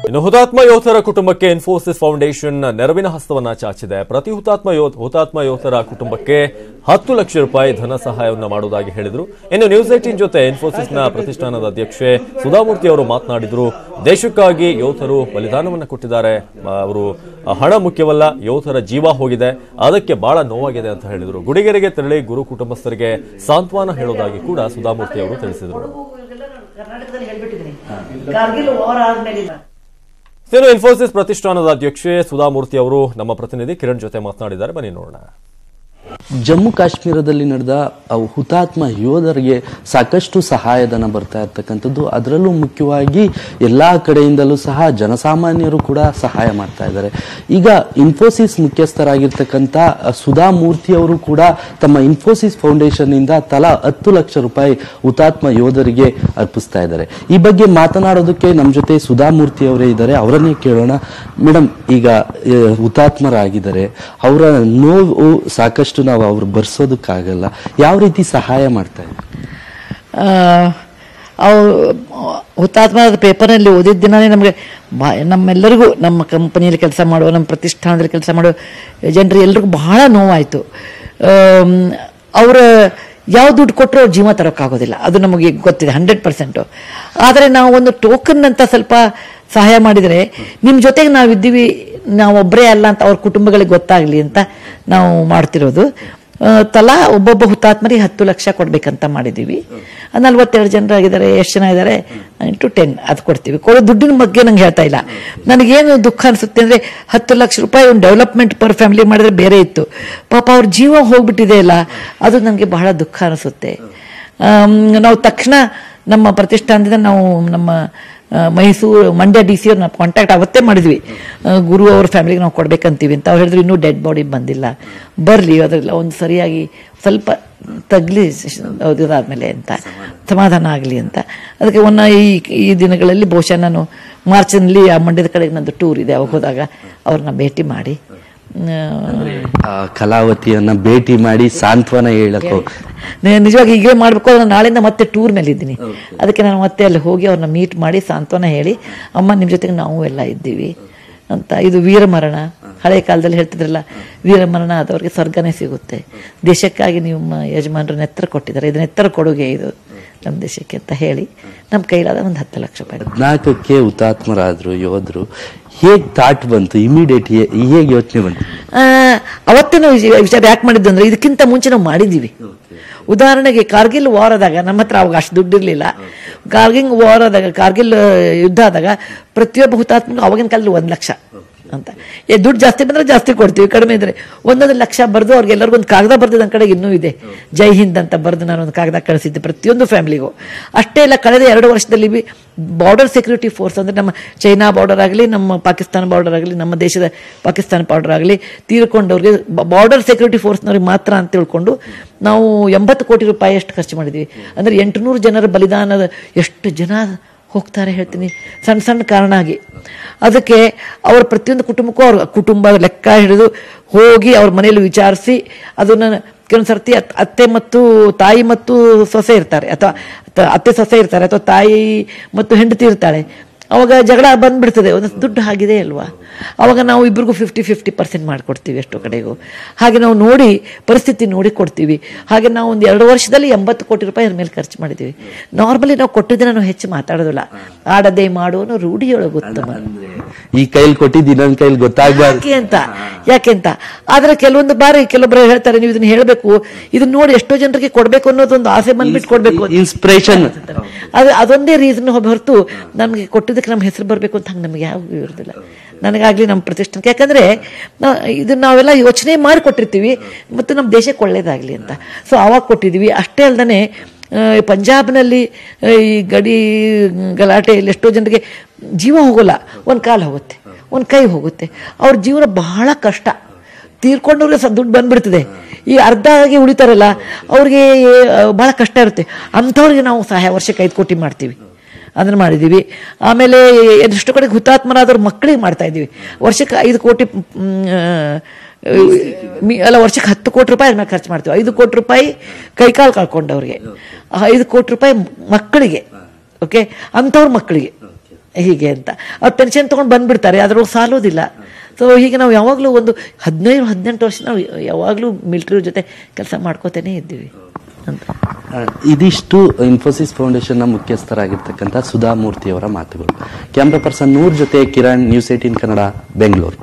ಇನ್ನು ಹುತಾತ್ಮ ಯೋಧರ ಕುಟುಂಬಕ್ಕೆ ಇನ್ಫೋಸಿಸ್ ಫೌಂಡೇಶನ್ ನೆರವಿನ ಹಸ್ತವನ್ನ ಚಾಚಿದೆ. ಪ್ರತಿ ಹುತಾತ್ಮ ಯೋಧರ ಕುಟುಂಬಕ್ಕೆ 10 ಲಕ್ಷ ರೂಪಾಯಿ ಧನ ಸಹಾಯವನ್ನು ಮಾಡುವುದಾಗಿ ಹೇಳಿದರು. ಇನ್ನು ನ್ಯೂಸ್ 18 ಜೊತೆ ಇನ್ಫೋಸಿಸ್ನ ಪ್ರತಿಷ್ಠಾನದ ಅಧ್ಯಕ್ಷೆ ಸುಧಾಮೂರ್ತಿ ಅವರು ಮಾತನಾಡಿದರು. ದೇಶಕ್ಕಾಗಿ ಯೋಧರು ಬಲಿದಾನವನ್ನು ಕೊಟ್ಟಿದ್ದಾರೆ. ಅವರು ಹಣ ಮುಖ್ಯವಲ್ಲ, ಯೋಧರ ಜೀವ ಹೋಗಿದೆ, ಅದಕ್ಕೆ ಬಹಳ ನೋವಾಗಿದೆ ಅಂತ ಹೇಳಿದರು. ಗುಡಿಗೆರೆಗೆ ತೆರಳಿ ಗುರು ಕುಟುಂಬಸ್ಥರಿಗೆ ಸಾಂತ್ವನ ಹೇಳುವುದಾಗಿ ಕೂಡ ಸುಧಾಮೂರ್ತಿ ಅವರು ತಿಳಿಸಿದರು. ಇನ್ನು ಇನ್ಫೋಸಿಸ್ ಪ್ರತಿಷ್ಠಾನದ ಅಧ್ಯಕ್ಷೆ ಸುಧಾಮೂರ್ತಿ ಅವರು ನಮ್ಮ ಪ್ರತಿನಿಧಿ ಕಿರಣ್ ಜೊತೆ ಮಾತನಾಡಿದ್ದಾರೆ. ಬನ್ನಿ ನೋಡೋಣ. ಜಮ್ಮು ಕಾಶ್ಮೀರದಲ್ಲಿ ನಡೆದ ಹುತಾತ್ಮ ಯೋಧರಿಗೆ ಸಾಕಷ್ಟು ಸಹಾಯಧನ ಬರ್ತಾ ಇರ್ತಕ್ಕಂಥದ್ದು. ಅದರಲ್ಲೂ ಮುಖ್ಯವಾಗಿ ಎಲ್ಲಾ ಕಡೆಯಿಂದಲೂ ಸಹ ಜನಸಾಮಾನ್ಯರು ಕೂಡ ಸಹಾಯ ಮಾಡ್ತಾ ಇದ್ದಾರೆ. ಈಗ ಇನ್ಫೋಸಿಸ್ ಮುಖ್ಯಸ್ಥರಾಗಿರ್ತಕ್ಕಂಥ ಸುಧಾಮೂರ್ತಿ ಅವರು ಕೂಡ ತಮ್ಮ ಇನ್ಫೋಸಿಸ್ ಫೌಂಡೇಶನ್ ಇಂದ ತಲಾ 10 ಲಕ್ಷ ರೂಪಾಯಿ ಹುತಾತ್ಮ ಯೋಧರಿಗೆ ಅರ್ಪಿಸ್ತಾ ಇದ್ದಾರೆ. ಈ ಬಗ್ಗೆ ಮಾತನಾಡೋದಕ್ಕೆ ನಮ್ಮ ಜೊತೆ ಸುಧಾಮೂರ್ತಿ ಅವರೇ ಇದ್ದಾರೆ. ಅವರನ್ನೇ ಕೇಳೋಣ. ಮೇಡಮ್, ಈಗ ಹುತಾತ್ಮರಾಗಿದ್ದಾರೆ, ಅವರ ನೋವು ಸಾಕಷ್ಟು ನಾವು ಅವ್ರು ಬರ್ಸೋದಕ್ಕಾಗಲ್ಲ, ಯಾವ ರೀತಿ ಸಹಾಯ ಮಾಡ್ತಾ ಇದ್ದಾರೆ? ಹುತಾತ್ಮದ ಪೇಪರ್ನಲ್ಲಿ ಓದಿದ ದಿನನೇ ನಮಗೆ ನಮ್ಮೆಲ್ಲರಿಗೂ, ನಮ್ಮ ಕಂಪನಿಯಲ್ಲಿ ಕೆಲಸ ಮಾಡುವ, ನಮ್ಮ ಪ್ರತಿಷ್ಠಾನದಲ್ಲಿ ಕೆಲಸ ಮಾಡುವ ಜನರು ಎಲ್ರಿಗೂ ಬಹಳ ನೋವಾಯಿತು. ಅವರ ಯಾವ ದುಡ್ಡು ಕೊಟ್ಟರು ಅವ್ರ ಜೀವ ತರೋಕ್ಕಾಗೋದಿಲ್ಲ, ಅದು ನಮಗೆ ಗೊತ್ತಿದೆ 100%. ಆದರೆ ನಾವು ಒಂದು ಟೋಕನ್ ಅಂತ ಸ್ವಲ್ಪ ಸಹಾಯ ಮಾಡಿದರೆ, ನಿಮ್ಮ ಜೊತೆಗೆ ನಾವಿದ್ದೀವಿ, ನಾವೊಬ್ಬರೇ ಅಲ್ಲ ಅಂತ ಅವ್ರ ಕುಟುಂಬಗಳಿಗೆ ಗೊತ್ತಾಗಲಿ ಅಂತ ನಾವು ಮಾಡ್ತಿರೋದು. ತಲಾ ಒಬ್ಬೊಬ್ಬ ಹುತಾತ್ಮರಿಗೆ 10 ಲಕ್ಷ ಕೊಡ್ಬೇಕಂತ ಮಾಡಿದ್ದೀವಿ. 42 ಜನರಾಗಿದ್ದಾರೆ. ಎಷ್ಟು ಜನ ಇದ್ದಾರೆ? 10 ಅದು ಕೊಡ್ತೀವಿ. ಕೊಡೋ ದುಡ್ಡಿನ ಬಗ್ಗೆ ನಂಗೆ ಹೇಳ್ತಾ ಇಲ್ಲ. ನನಗೇನು ದುಃಖ ಅನಿಸುತ್ತೆ ಅಂದರೆ, 10 ಲಕ್ಷ ರೂಪಾಯಿ ಒಂದು ಡೆವಲಪ್ಮೆಂಟ್ ಪರ್ ಫ್ಯಾಮಿಲಿ ಮಾಡಿದ್ರೆ ಬೇರೆ ಇತ್ತು. ಪಾಪ ಅವ್ರ ಜೀವ ಹೋಗ್ಬಿಟ್ಟಿದೆ ಅಲ್ಲ, ಅದು ನನಗೆ ಬಹಳ ದುಃಖ ಅನಿಸುತ್ತೆ. ನಾವು ತಕ್ಷಣ ನಮ್ಮ ಪ್ರತಿಷ್ಠಾನದಿಂದ ನಾವು ನಮ್ಮ ಮೈಸೂರು ಮಂಡ್ಯ DC ಅವ್ರನ್ನ ಕಾಂಟ್ಯಾಕ್ಟ್ ಅವತ್ತೇ ಮಾಡಿದ್ವಿ. ಗುರು ಅವ್ರ ಫ್ಯಾಮಿಲಿಗೆ ನಾವು ಕೊಡ್ಬೇಕಂತೀವಿ ಅಂತ. ಅವ್ರು ಹೇಳಿದ್ರು ಇನ್ನೂ ಡೆಡ್ ಬಾಡಿ ಬಂದಿಲ್ಲ, ಬರಲಿ, ಅದರೆಲ್ಲ ಒಂದು ಸರಿಯಾಗಿ ಸ್ವಲ್ಪ ತಗ್ಲಿ ಅದಾದ್ಮೇಲೆ ಅಂತ ಸಮಾಧಾನ ಆಗಲಿ ಅಂತ. ಅದಕ್ಕೆ ಈ ದಿನಗಳಲ್ಲಿ ಬಹುಶಃ ನಾನು ಮಾರ್ಚ್ನಲ್ಲಿ ಆ ಮಂಡ್ಯದ ಕಡೆಗೆ ನಂದು ಟೂರ್ ಇದೆ, ಅವಾಗ ಹೋದಾಗ ಅವ್ರನ್ನ ಭೇಟಿ ಮಾಡಿ ಕಲಾವತಿಯನ್ನ ಭೇಟಿ ಮಾಡಿ ಸಾಂತ್ವನ ಹೇಳಕ್ಕೆ ನಿಜವಾಗಿ ಹೀಗೆ ಮಾಡ್ಬೇಕು. ನಾನು ನಾಳೆಯಿಂದ ಮತ್ತೆ ಟೂರ್ ಮೇಲೆ ಇದ್ದೀನಿ. ಅದಕ್ಕೆ ನಾನು ಮತ್ತೆ ಅಲ್ಲಿ ಹೋಗಿ ಅವ್ರನ್ನ ಮೀಟ್ ಮಾಡಿ ಸಾಂತ್ವನ ಹೇಳಿ, ಅಮ್ಮ ನಿಮ್ಮ ಜೊತೆಗೆ ನಾವು ಎಲ್ಲ ಇದ್ದೀವಿ ಅಂತ. ಇದು ವೀರಮರಣ, ಹಳೆ ಕಾಲದಲ್ಲಿ ಹೇಳ್ತಿದ್ರಲ್ಲ, ವೀರಮರಣ ಆದವ್ರಿಗೆ ಸ್ವರ್ಗನೇ ಸಿಗುತ್ತೆ. ದೇಶಕ್ಕಾಗಿ ನಿಮ್ಮ ಯಜಮಾನರು ನೆತ್ತರ ಕೊಟ್ಟಿದ್ದಾರೆ, ಇದು ನೆತ್ತರ ಕೊಡುಗೆ ಇದು ನಮ್ಮ ದೇಶಕ್ಕೆ ಅಂತ ಹೇಳಿ ನಮ್ಮ ಕೈಲಾದ ಒಂದು 10 ಲಕ್ಷ ರೂಪಾಯಿ. 14ಕ್ಕೆ ಹುತಾತ್ಮರಾದ್ರು ಯೋಧರು. ಹೇಗೆ ಥಾಟ್ ಬಂತು? ಇಮಿಡಿಯೇಟ್ ಹೇಗೆ ಯೋಚನೆ ಬಂತು? ಅವತ್ತೇ ನಾವು ವಿಚಾರ ಯಾಕೆ ಮಾಡಿದ್ದು ಅಂದ್ರೆ, ಇದಕ್ಕಿಂತ ಮುಂಚೆ ನಾವು ಮಾಡಿದ್ದೀವಿ. ಉದಾಹರಣೆಗೆ ಕಾರ್ಗಿಲ್ ವಾರ್ ಆದಾಗ ನಮ್ಮ ಹತ್ರ ಅವಾಗ ಅಷ್ಟು ದುಡ್ಡಿರ್ಲಿಲ್ಲ. ಕಾರ್ಗಿಲ್ ಯುದ್ಧ ಆದಾಗ ಪ್ರತಿಯೊಬ್ಬ ಹುತಾತ್ಮಗೂ ಅವಾಗಿನ ಕಾಲದಲ್ಲಿ 1 ಲಕ್ಷ ಅಂತ. ದುಡ್ಡು ಜಾಸ್ತಿ ಬಂದ್ರೆ ಜಾಸ್ತಿ ಕೊಡ್ತೀವಿ, ಕಡಿಮೆ ಇದ್ರೆ 1 ಲಕ್ಷ ಬರೆದು ಅವ್ರಿಗೆಲ್ಲರಿಗೂ ಒಂದು ಕಾಗದ ಬರ್ದಿದ್ದು ನನ್ನ ಕಡೆಗೆ ಇನ್ನೂ ಇದೆ. ಜೈ ಹಿಂದ್ ಅಂತ ಬರೆದು ನಾನು ಒಂದು ಕಾಗದ ಕಳಿಸಿದ್ದೆ ಪ್ರತಿಯೊಂದು ಫ್ಯಾಮಿಲಿಗೂ. ಅಷ್ಟೇ ಇಲ್ಲ, ಕಳೆದ 2 ವರ್ಷದಲ್ಲಿ ಬಾರ್ಡರ್ ಸೆಕ್ಯೂರಿಟಿ ಫೋರ್ಸ್ ಅಂದ್ರೆ ನಮ್ಮ ಚೈನಾ ಬಾರ್ಡರ್ ಆಗಲಿ, ನಮ್ಮ ಪಾಕಿಸ್ತಾನ ಬಾರ್ಡರ್ ಆಗಲಿ, ನಮ್ಮ ದೇಶದ ಪಾಕಿಸ್ತಾನ ಬಾರ್ಡರ್ ಆಗಲಿ, ತೀರ್ಕೊಂಡವ್ರಿಗೆ ಬಾರ್ಡರ್ ಸೆಕ್ಯೂರಿಟಿ ಫೋರ್ಸ್ನವ್ರಿಗೆ ಮಾತ್ರ ಅಂತ ತಿಳ್ಕೊಂಡು ನಾವು 80 ಕೋಟಿ ರೂಪಾಯಿ ಅಷ್ಟು ಖರ್ಚು ಮಾಡಿದ್ವಿ. ಅಂದ್ರೆ 800 ಜನರ ಬಲಿದಾನದ ಎಷ್ಟು ಜನ ಹೋಗ್ತಾರೆ ಹೇಳ್ತೀನಿ, ಸಣ್ಣ ಸಣ್ಣ ಕಾರಣ ಆಗಿ. ಅದಕ್ಕೆ ಅವ್ರ ಪ್ರತಿಯೊಂದು ಕುಟುಂಬಕ್ಕೂ ಅವ್ರ ಕುಟುಂಬ ಲೆಕ್ಕ ಹಿಡಿದು ಹೋಗಿ ಅವ್ರ ಮನೆಯಲ್ಲಿ ವಿಚಾರಿಸಿ, ಅದನ್ನ ಕೆಲವೊಂದು ಸರ್ತಿ ಅತ್ತೆ ಮತ್ತು ತಾಯಿ ಮತ್ತು ಸೊಸೆ ಇರ್ತಾರೆ, ಅಥವಾ ಅತ್ತೆ ಸೊಸೆ ಇರ್ತಾರೆ, ಅಥವಾ ತಾಯಿ ಮತ್ತು ಹೆಂಡತಿ ಇರ್ತಾಳೆ. ಅವಾಗ ಜಗಳ ಬಂದ್ಬಿಡ್ತದೆ, ಒಂದು ದುಡ್ಡು ಆಗಿದೆ ಅಲ್ವಾ, ಅವಾಗ ನಾವು ಇಬ್ಬರಿಗೂ 50% ಮಾಡಿಕೊಡ್ತೀವಿ ಎಷ್ಟೋ ಕಡೆಗೂ. ಹಾಗೆ ನಾವು ನೋಡಿ ಪರಿಸ್ಥಿತಿ ನೋಡಿ ಕೊಡ್ತೀವಿ. ಹಾಗೆ ನಾವು ಒಂದು 2 ವರ್ಷದಲ್ಲಿ 80 ಕೋಟಿ ರೂಪಾಯಿ ಅದ್ರ ಮೇಲೆ ಖರ್ಚು ಮಾಡಿದ್ದೀವಿ. ನಾರ್ಮಲಿ ನಾವು ಕೊಟ್ಟಿದ್ರೆ ನಾವು ಹೆಚ್ಚು ಮಾತಾಡೋದಿಲ್ಲ, ಆಡದೆ ಮಾಡುವನು ರೂಢಿಯೊಳಗೆ ಉತ್ತಮ. ಈ ಕೈಲಿ ಕೊಟ್ಟಿದ್ದು ಇನ್ನೊಂದು ಕೈಲಿ ಗೊತ್ತಾಗಬಾರ್ದು ಯಾಕೆಂತ. ಆದ್ರೆ ಕೆಲವೊಂದು ಬಾರಿ ಕೆಲವೊಬ್ಬರು ಹೇಳ್ತಾರೆ, ನೀವು ಇದನ್ನ ಹೇಳಬೇಕು, ಇದನ್ನ ನೋಡಿ ಎಷ್ಟೋ ಜನರಿಗೆ ಕೊಡ್ಬೇಕು ಅನ್ನೋದೊಂದು ಆಸೆ ಬಂದ್ಬಿಟ್ಟು ಕೊಡ್ಬೇಕು, ಇನ್ಸ್ಪಿರೇಷನ್. ಅದೊಂದೇ ರೀಸನ್ ಹೊರತು ನಮ್ಗೆ ಕೊಟ್ಟಿದ್ದಕ್ಕೆ ನಮ್ಮ ಹೆಸರು ಬರಬೇಕು ಅಂತ ಹಂಗೆ ನಮ್ಗೆ ಯಾವ ಇರೋದಿಲ್ಲ. ನನಗಾಗ್ಲಿ ನಮ್ಮ ಪ್ರತಿಷ್ಠಾನಕ್ಕೆ, ಯಾಕಂದ್ರೆ ಇದನ್ನ ನಾವೆಲ್ಲ ಯೋಚನೆ ಮಾಡಿ ಕೊಟ್ಟಿರ್ತೀವಿ ಮತ್ತು ನಮ್ಮ ದೇಶಕ್ಕೆ ಒಳ್ಳೇದಾಗ್ಲಿ ಅಂತ. ಸೊ ಅವಾಗ ಕೊಟ್ಟಿದ್ದೀವಿ. ಅಷ್ಟೇ ಅಲ್ದೇ ಪಂಜಾಬ್ನಲ್ಲಿ ಈ ಗಡಿ ಗಲಾಟೆಯಲ್ಲಿ ಎಷ್ಟೋ ಜನರಿಗೆ ಜೀವ ಹೋಗೋಲ್ಲ, ಒಂದು ಕಾಲು ಹೋಗುತ್ತೆ, ಒಂದು ಕೈ ಹೋಗುತ್ತೆ, ಅವ್ರ ಜೀವನ ಬಹಳ ಕಷ್ಟ. ತೀರ್ಕೊಂಡವ್ರಿಗೆ ದುಡ್ಡು ಬಂದ್ಬಿಡ್ತದೆ. ಈ ಅರ್ಧ ಆಗಿ ಉಳಿತಾರಲ್ಲ, ಅವ್ರಿಗೆ ಬಹಳ ಕಷ್ಟ ಇರುತ್ತೆ. ಅಂಥವ್ರಿಗೆ ನಾವು ಸಹಾಯ ವರ್ಷಕ್ಕೆ 5 ಕೋಟಿ ಮಾಡ್ತೀವಿ, ಅದನ್ನು ಮಾಡಿದ್ದೀವಿ. ಆಮೇಲೆ ಎಷ್ಟೋ ಕಡೆಗೆ ಹುತಾತ್ಮರಾದವ್ರ ಮಕ್ಕಳಿಗೆ ಮಾಡ್ತಾ ಇದ್ದೀವಿ. ವರ್ಷಕ್ಕೆ 5 ಕೋಟಿ ಅಲ್ಲ, ವರ್ಷಕ್ಕೆ 10 ಕೋಟಿ ರೂಪಾಯಿ ಅದ್ರ ಮೇಲೆ ಖರ್ಚು ಮಾಡ್ತೀವಿ. 5 ಕೋಟಿ ರೂಪಾಯಿ ಕೈಕಾಲು ಕಳ್ಕೊಂಡವ್ರಿಗೆ, 5 ಕೋಟಿ ರೂಪಾಯಿ ಮಕ್ಕಳಿಗೆ. ಓಕೆ, ಅಂಥವ್ರ ಮಕ್ಕಳಿಗೆ ಹೀಗೆ ಅಂತ ಅವ್ರು ಪೆನ್ಷನ್ ತೊಗೊಂಡು ಬಂದುಬಿಡ್ತಾರೆ, ಅದ್ರೊಳಗೆ ಸಾಲೋದಿಲ್ಲ. ಸೊ ಹೀಗೆ ನಾವು ಯಾವಾಗಲೂ ಒಂದು 17-18 ವರ್ಷ ನಾವು ಯಾವಾಗಲೂ ಮಿಲಿಟರಿ ಜೊತೆ ಕೆಲಸ ಮಾಡ್ಕೋತೇನೆ ಇದ್ದೀವಿ ಅಂತ. ಇದಿಷ್ಟು ಇನ್ಫೋಸಿಸ್ ಫೌಂಡೇಶನ್ನ ಮುಖ್ಯಸ್ಥರಾಗಿರ್ತಕ್ಕಂಥ ಸುಧಾ ಮೂರ್ತಿಯವರ ಮಾತುಗಳು. ಕ್ಯಾಮ್ರಾ ಪರ್ಸನ್ ನೂರ್ ಜೊತೆ ಕಿರಣ್, ನ್ಯೂಸ್ 18 ಕನ್ನಡ, ಬೆಂಗಳೂರು.